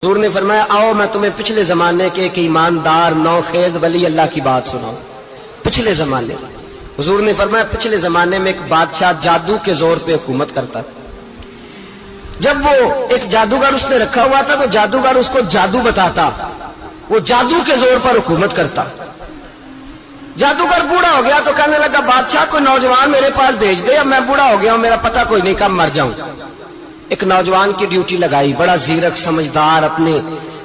حضور نے فرمایا آؤ میں تمہیں پچھلے زمانے کے ایک ایماندار نوخیز ولی اللہ کی بات سناؤں۔ پچھلے زمانے حضور نے فرمایا پچھلے زمانے میں ایک بادشاہ جادو کے زور پہ حکومت کرتا تھا۔ جب وہ ایک جادوگر اس نے رکھا ہوا تھا تو جادوگر اس کو جادو بتاتا، وہ جادو کے زور پر حکومت کرتا۔ جادوگر بوڑھا ہو گیا تو کہنے لگا بادشاہ کوئی نوجوان میرے پاس بھیج دے، اب میں بوڑھا ہو گیا ہوں، میرا پتہ کوئی نہیں کب مر جاؤں۔ ایک نوجوان کی ڈیوٹی لگائی، بڑا زیرک سمجھدار، اپنے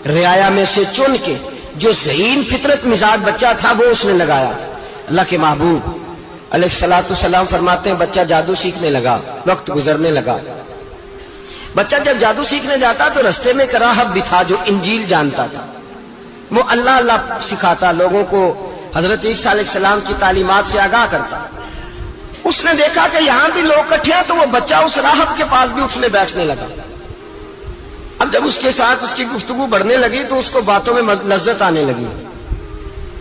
رعایا میں سے چن کے جو ذہین فطرت مزاج بچہ تھا وہ اس نے لگایا۔ اللہ کے محبوب علیہ الصلوۃ والسلام فرماتے ہیں بچہ جادو سیکھنے لگا، وقت گزرنے لگا۔ بچہ جب جادو سیکھنے جاتا تو رستے میں ایک راہب بھی تھا جو انجیل جانتا تھا، وہ اللہ اللہ سکھاتا، لوگوں کو حضرت عیسیٰ علیہ السلام کی تعلیمات سے آگاہ کرتا۔ اس نے دیکھا کہ یہاں بھی لوگ کٹھے ہیں تو وہ بچہ اس راہب کے پاس بھی اٹھنے بیٹھنے لگا۔ اب جب اس کے ساتھ اس کی گفتگو بڑھنے لگی تو اس کو باتوں میں لذت آنے لگی۔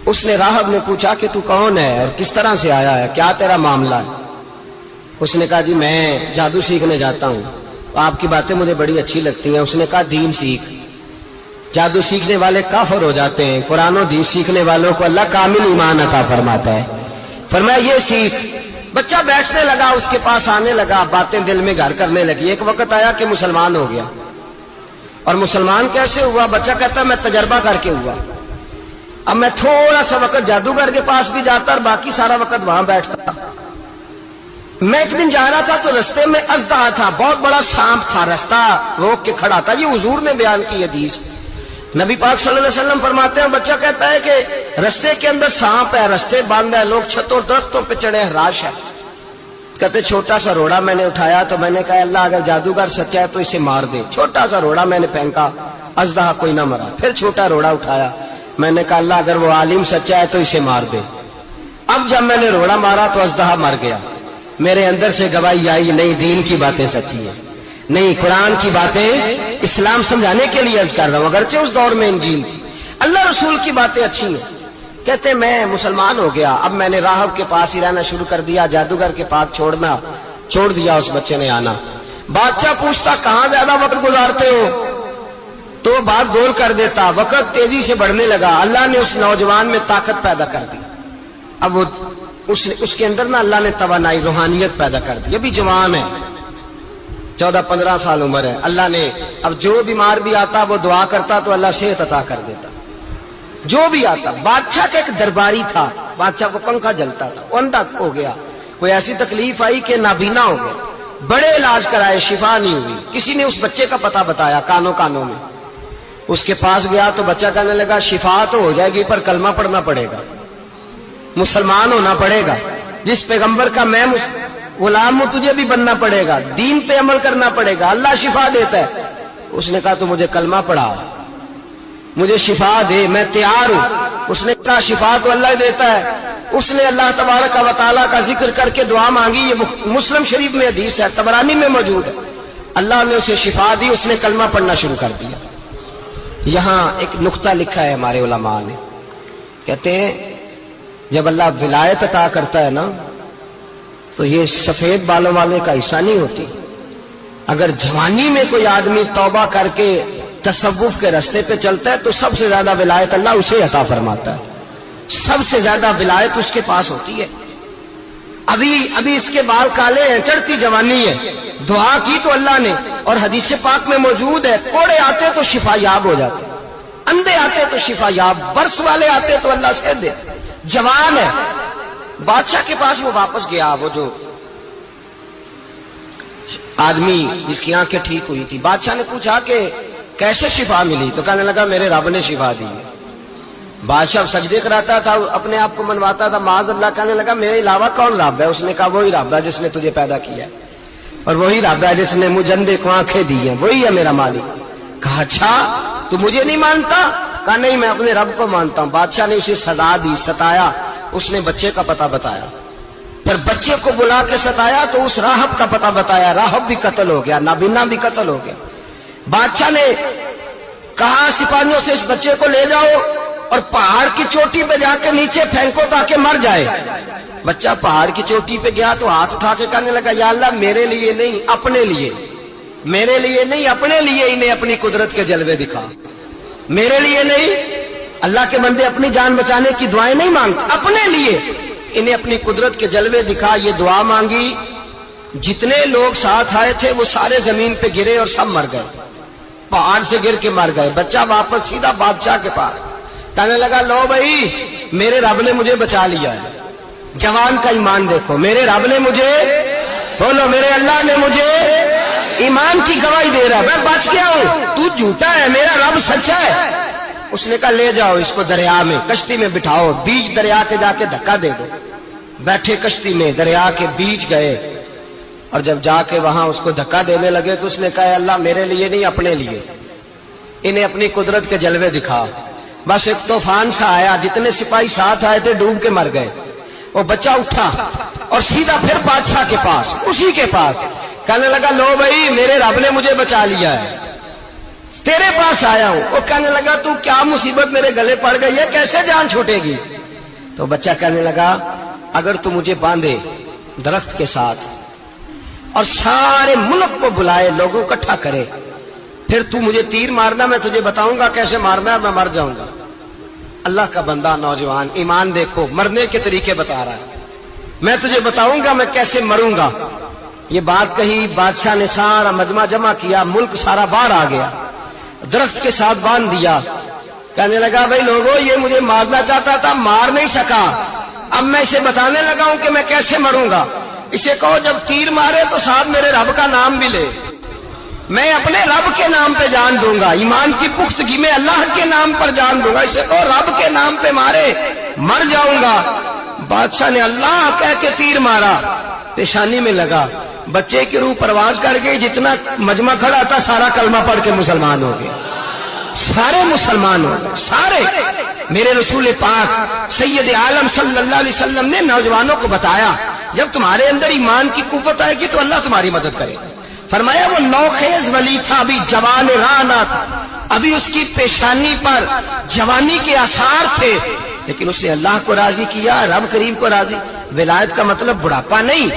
اس نے راہب نے پوچھا کہ تو کون ہے اور کس طرح سے آیا ہے، کیا تیرا معاملہ ہے؟ اس نے کہا جی میں جادو سیکھنے جاتا ہوں، آپ کی باتیں مجھے بڑی اچھی لگتی ہیں۔ اس نے کہا دین سیکھ، جادو سیکھنے والے کافر ہو جاتے ہیں، قرآن و دین سیکھنے والوں کو اللہ کامل ایمان عطا فرماتا ہے۔ فرمایا یہ سیکھ۔ بچہ بیٹھنے لگا، اس کے پاس آنے لگا، باتیں دل میں گھر کرنے لگی۔ ایک وقت آیا کہ مسلمان ہو گیا، اور مسلمان کیسے ہوا؟ بچہ کہتا میں تجربہ کر کے ہوا۔ اب میں تھوڑا سا وقت جادوگر کے پاس بھی جاتا اور باقی سارا وقت وہاں بیٹھتا۔ میں ایک دن جا رہا تھا تو رستے میں اژدہا تھا، بہت بڑا سانپ تھا، رستہ روک کے کھڑا تھا۔ یہ حضور نے بیان کی حدیث، نبی پاک صلی اللہ علیہ وسلم فرماتے ہیں بچہ کہتا ہے کہ رستے کے اندر سانپ ہے، رستے بند ہے، لوگ چھتوں درختوں پہ چڑھے، ہراش ہے۔ کہتے چھوٹا سا روڑا میں نے اٹھایا تو میں نے کہا اللہ اگر جادوگر سچا ہے تو اسے مار دے۔ چھوٹا سا روڑا میں نے پھینکا، اژدہا کوئی نہ مرا۔ پھر چھوٹا روڑا اٹھایا، میں نے کہا اللہ اگر وہ عالم سچا ہے تو اسے مار دے۔ اب جب میں نے روڑا مارا تو اژدہا مر گیا۔ میرے اندر سے گواہی آئی نہیں دین کی باتیں سچی ہیں، نہیں قرآن کی باتیں اسلام سمجھانے کے لیے عرض کر رہا ہوں، اگرچہ اس دور میں انجیل تھی، اللہ رسول کی باتیں اچھی ہیں۔ کہتے میں مسلمان ہو گیا، اب میں نے راہب کے پاس ہی رہنا شروع کر دیا، جادوگر کے پاس چھوڑ دیا، اس بچے نے آنا۔ بادشاہ پوچھتا کہاں زیادہ وقت گزارتے ہو تو وہ بات گول کر دیتا۔ وقت تیزی سے بڑھنے لگا، اللہ نے اس نوجوان میں طاقت پیدا کر دی۔ اب وہ اس کے اندر نا اللہ نے توانائی روحانیت پیدا کر دی، ابھی جوان ہے، 14-15 سال عمر ہے۔ اللہ نے اب جو بیمار بھی آتا وہ دعا کرتا تو اللہ صحت عطا کر دیتا، جو بھی آتا۔ بادشاہ کا ایک درباری تھا، بادشاہ کو پنکھا جلتا تھا، وہ اندھا ہو گیا، کوئی ایسی تکلیف آئی کہ نابینا ہو گیا، بڑے علاج کرائے شفا نہیں ہوئی۔ کسی نے اس بچے کا پتہ بتایا کانوں میں، اس کے پاس گیا تو بچہ کہنے لگا شفا تو ہو جائے گی پر کلمہ پڑھنا پڑے گا، مسلمان ہونا پڑے گا، جس پیغمبر کا میں غلام ہوں تجھے بھی بننا پڑے گا، دین پہ عمل کرنا پڑے گا، اللہ شفا دیتا ہے۔ اس نے کہا تو مجھے کلمہ پڑھا، مجھے شفا دے، میں تیار ہوں۔ اس نے کہا شفا تو اللہ دیتا ہے۔ اس نے اللہ تبارک و تعالیٰ کا ذکر کر کے دعا مانگی، یہ مسلم شریف میں حدیث ہے، طبرانی میں موجود ہے۔ اللہ نے اسے شفا دی، اس نے کلمہ پڑھنا شروع کر دیا۔ یہاں ایک نقطہ لکھا ہے ہمارے علماء نے، کہتے ہیں جب اللہ ولایت عطا کرتا ہے نا تو یہ سفید بالوں والے کا حصہ نہیں ہوتی۔ اگر جوانی میں کوئی آدمی توبہ کر کے تصوف کے راستے پہ چلتا ہے تو سب سے زیادہ ولایت اللہ اسے عطا فرماتا ہے، سب سے زیادہ ولایت اس کے پاس ہوتی ہے۔ ابھی اس کے بال کالے ہیں، چڑھتی جوانی ہے، دعا کی تو اللہ نے، اور حدیث پاک میں موجود ہے کوڑے آتے تو شفا یاب ہو جاتے، اندھے آتے تو شفا یاب، برس والے آتے تو اللہ سے دے۔ جوان ہے، بادشاہ کے پاس وہ واپس گیا، وہ جو آدمی جس کی آنکھیں ٹھیک ہوئی تھی۔ بادشاہ نے پوچھا کہ کیسے شفا ملی؟ تو کہنے لگا میرے رب نے شفا دی ہے۔ بادشاہ سجدے کراتا تھا، اپنے آپ کو منواتا تھا، معاذ اللہ، کہنے لگا میرے علاوہ کون رب ہے؟ اس نے کہا وہی رب ہے جس نے تجھے پیدا کیا ہے، اور وہی رب ہے جس نے مجھے اندھے کو آنکھیں دی ہیں، وہی ہے میرا مالک۔ کہا اچھا تو مجھے نہیں مانتا؟ کہا نہیں میں اپنے رب کو مانتا ہوں۔ بادشاہ نے اسے سزا دی، ستایا، اس نے بچے کا پتہ بتایا، پھر بچے کو بلا کے ستایا تو اس راہب کا پتہ بتایا، راہب بھی قتل ہو گیا، نابینا بھی قتل ہو گیا۔ بادشاہ نے کہا سپاہیوں سے اس بچے کو لے جاؤ اور پہاڑ کی چوٹی پہ جا کے نیچے پھینکو تاکہ مر جائے۔ بچہ پہاڑ کی چوٹی پہ گیا تو ہاتھ اٹھا کے کہنے لگا یا اللہ میرے لیے نہیں اپنے لیے، میرے لیے نہیں اپنے لیے انہیں اپنی قدرت کے جلوے دکھا. میرے لیے نہیں. اللہ کے بندے اپنی جان بچانے کی دعائیں نہیں مانگتے, اپنے لیے انہیں اپنی قدرت کے جلوے دکھا. یہ دعا مانگی, جتنے لوگ ساتھ آئے تھے وہ سارے زمین پہ گرے اور سب مر گئے, پہاڑ سے گر کے مر گئے. بچہ واپس سیدھا بادشاہ کے پاس کہنے لگا, لو بھائی میرے رب نے مجھے بچا لیا ہے. جوان کا ایمان دیکھو, میرے رب نے مجھے, بولو میرے اللہ نے مجھے ایمان کی گواہی دے رہا ہے, میں بچ گیا ہوں, تو جھوٹا ہے, میرا رب سچا ہے. اس نے کہا لے جاؤ اس کو دریا میں, کشتی میں بٹھاؤ, بیچ دریا کے جا کے دھکا دے دو. بیٹھے کشتی میں, دریا کے بیچ گئے, اور جب جا کے وہاں اس کو دھکا دینے لگے تو اس نے کہا اللہ میرے لیے نہیں اپنے لیے انہیں اپنی قدرت کے جلوے دکھا. بس ایک طوفان سا آیا, جتنے سپاہی ساتھ آئے تھے ڈوب کے مر گئے. وہ بچہ اٹھا اور سیدھا پھر بادشاہ کے پاس, اسی کے پاس کہنے لگا, لو بھائی میرے رب نے مجھے بچا لیا ہے, تیرے پاس آیا ہوں. وہ کہنے لگا تو کیا مصیبت میرے گلے پڑ گئی ہے, کیسے جان چھوٹے گی؟ تو بچہ کہنے لگا, اگر تو مجھے باندھے درخت کے ساتھ اور سارے ملک کو بلائے, لوگوں اکٹھا کرے, پھر تو مجھے تیر مارنا, میں تجھے بتاؤں گا کیسے مارنا ہے, میں مر جاؤں گا. اللہ کا بندہ نوجوان, ایمان دیکھو, مرنے کے طریقے بتا رہا ہے. میں تجھے بتاؤں گا میں کیسے مروں گا. یہ بات کہی, بادشاہ نے سارا مجمع جمع کیا, ملک سارا باہر آ گیا, درخت کے ساتھ باندھ دیا. کہنے لگا, بھائی لوگوں یہ مجھے مارنا چاہتا تھا, مار نہیں سکا, اب میں اسے بتانے لگا ہوں کہ میں کیسے مروں گا. اسے کہو جب تیر مارے تو ساتھ میرے رب کا نام بھی لے, میں اپنے رب کے نام پہ جان دوں گا, ایمان کی پختگی میں اللہ کے نام پر جان دوں گا. اسے کہو رب کے نام پہ مارے, مر جاؤں گا. بادشاہ نے اللہ کہہ کے تیر مارا, پیشانی میں لگا, بچے کی روح پرواز کر گئی. جتنا مجمع کھڑا تھا سارا کلمہ پڑھ کے مسلمان ہو گیا, سارے مسلمان ہو گئے سارے. میرے رسول پاک سید عالم صلی اللہ علیہ وسلم نے نوجوانوں کو بتایا, جب تمہارے اندر ایمان کی قوت آئے گی تو اللہ تمہاری مدد کرے. فرمایا وہ نوخیز ولی تھا, ابھی جوان رانا تھا, ابھی اس کی پیشانی پر جوانی کے آثار تھے, لیکن اس نے اللہ کو راضی کیا, رب کریم کو راضی. ولایت کا مطلب بڑھاپا نہیں,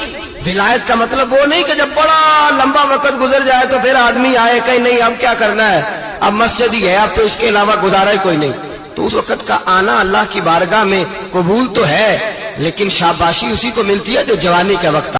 ولایت کا مطلب وہ نہیں کہ جب بڑا لمبا وقت گزر جائے تو پھر آدمی آئے کہیں نہیں اب کیا کرنا ہے, اب مسجد ہی ہے, اب تو اس کے علاوہ گزارا ہی کوئی نہیں. تو اس وقت کا آنا اللہ کی بارگاہ میں قبول تو ہے, لیکن شاباشی اسی کو ملتی ہے جو جوانی کے وقت